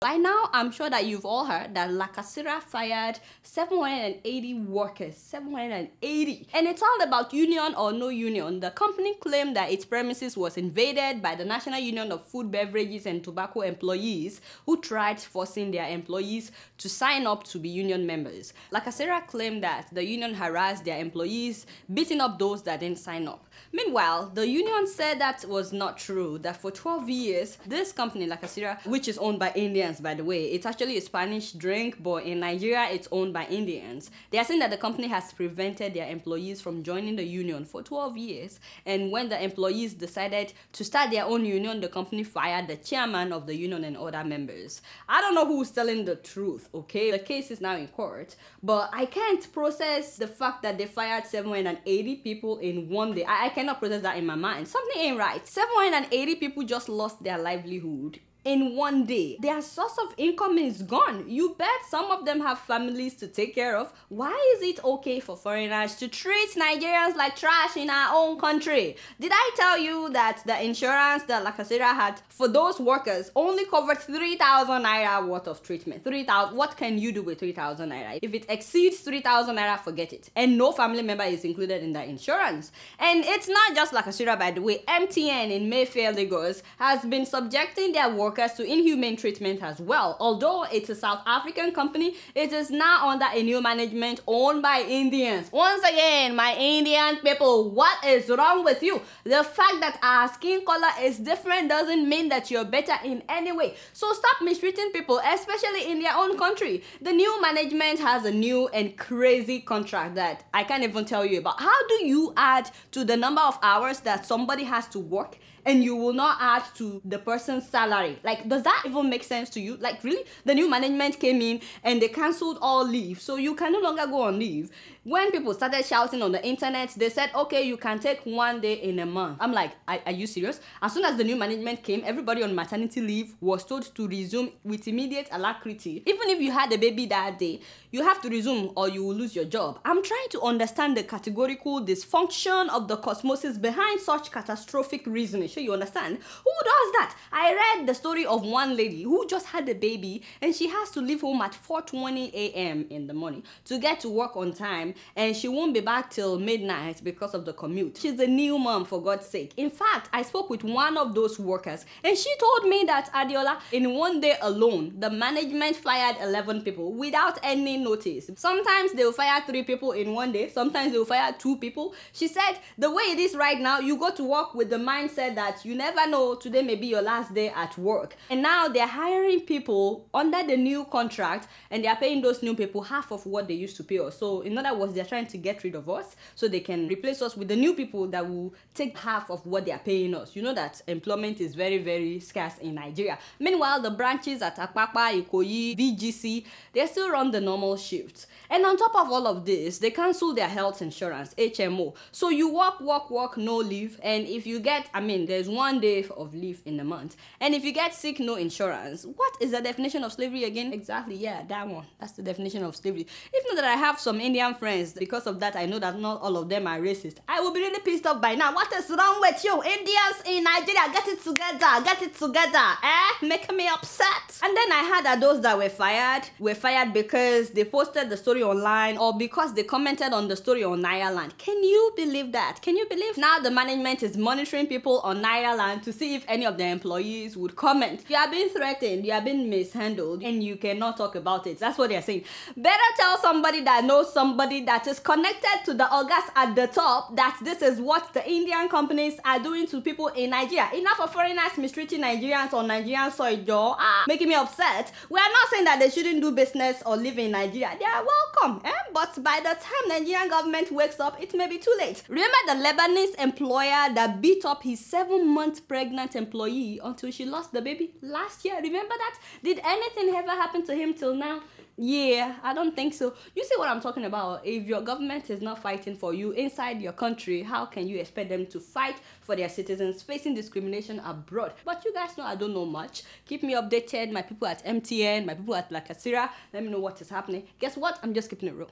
By now, I'm sure that you've all heard that Lakasira fired 780 workers. 780. And it's all about union or no union. The company claimed that its premises was invaded by the National Union of Food, Beverages and Tobacco Employees, who tried forcing their employees to sign up to be union members. Lakasira claimed that the union harassed their employees, beating up those that didn't sign up. Meanwhile, the union said that was not true, that for 12 years, this company, Lakasira, which is owned by Indians, by the way, it's actually a Spanish drink, but in Nigeria, it's owned by Indians. They are saying that the company has prevented their employees from joining the union for 12 years, and when the employees decided to start their own union, the company fired the chairman of the union and other members. I don't know who's telling the truth, okay? The case is now in court, but I can't process the fact that they fired 780 people in one day. I cannot process that in my mind. Something ain't right. 780 people just lost their livelihood in one day. Their source of income is gone. You bet some of them have families to take care of. Why is it okay for foreigners to treat Nigerians like trash in our own country? Did I tell you that the insurance that Lakasira had for those workers only covered 3,000 naira worth of treatment? 3,000. What can you do with 3,000 naira? If it exceeds 3,000 naira, forget it. And no family member is included in the insurance. And it's not just Lakasira, by the way. MTN in Mayfair, Lagos has been subjecting their workers to inhumane treatment as well. Although it's a South African company, it is now under a new management owned by Indians. Once again, my Indian people, what is wrong with you? The fact that our skin color is different doesn't mean that you're better in any way. So stop mistreating people, especially in their own country. The new management has a new and crazy contract that I can't even tell you about. How do you add to the number of hours that somebody has to work and you will not add to the person's salary? Like, does that even make sense to you? Like, really? The new management came in and they cancelled all leave, so you can no longer go on leave. When people started shouting on the internet, they said, okay, you can take 1 day in a month. I'm like, are you serious? As soon as the new management came, everybody on maternity leave was told to resume with immediate alacrity. Even if you had a baby that day, you have to resume or you will lose your job. I'm trying to understand the categorical dysfunction of the cosmosis behind such catastrophic reasoning. Sure, you understand? Who does that? I read the story of one lady who just had a baby and she has to leave home at 4:20 a.m. in the morning to get to work on time, and she won't be back till midnight because of the commute. She's a new mom, for God's sake. In fact, I spoke with one of those workers and she told me that, Adiola, in one day alone, the management fired 11 people without any notice. Sometimes they'll fire 3 people in one day, sometimes they'll fire 2 people. She said the way it is right now, you go to work with the mindset that you never know, today may be your last day at work. And now they're hiring people under the new contract and they're paying those new people half of what they used to pay us. So in other words, they're trying to get rid of us so they can replace us with the new people that will take half of what they're paying us. You know that employment is very, very scarce in Nigeria. Meanwhile, the branches at Apapa, Ikoyi, VGC, they still run the normal shifts. And on top of all of this, they cancel their health insurance, HMO. So you work, no leave. And if you get, there's 1 day of leave in a month. And if you get sick, no insurance. What is the definition of slavery again? Exactly, yeah, that one. That's the definition of slavery. If not that I have some Indian friends, because of that I know that not all of them are racist, I will be really pissed off by now. What is wrong with you? Indians in Nigeria, get it together, making me upset. And then I heard that those that were fired because they posted the story online or because they commented on the story on Nairaland. Can you believe that? Can you believe? Now the management is monitoring people on Nairaland to see if any of their employees would comment. You are being threatened, you are being mishandled, and you cannot talk about it. That's what they're saying. Better tell somebody that knows somebody that is connected to the August at the top that this is what the Indian companies are doing to people in Nigeria. Enough of foreigners mistreating Nigerians on Nigerian soil, Joe. Making me upset. We are not saying that they shouldn't do business or live in Nigeria. They are welcome, but by the time Nigerian government wakes up, it may be too late. Remember the Lebanese employer that beat up his 7-month pregnant employee until she lost the baby last year? Remember that? Did anything ever happen to him till now? Yeah, I don't think so. You see what I'm talking about? If your government is not fighting for you inside your country, how can you expect them to fight for their citizens facing discrimination abroad? But you guys know I don't know much. Keep me updated, my people at MTN, my people at Lakasira. Let me know what is happening. Guess what? I'm just keeping it real.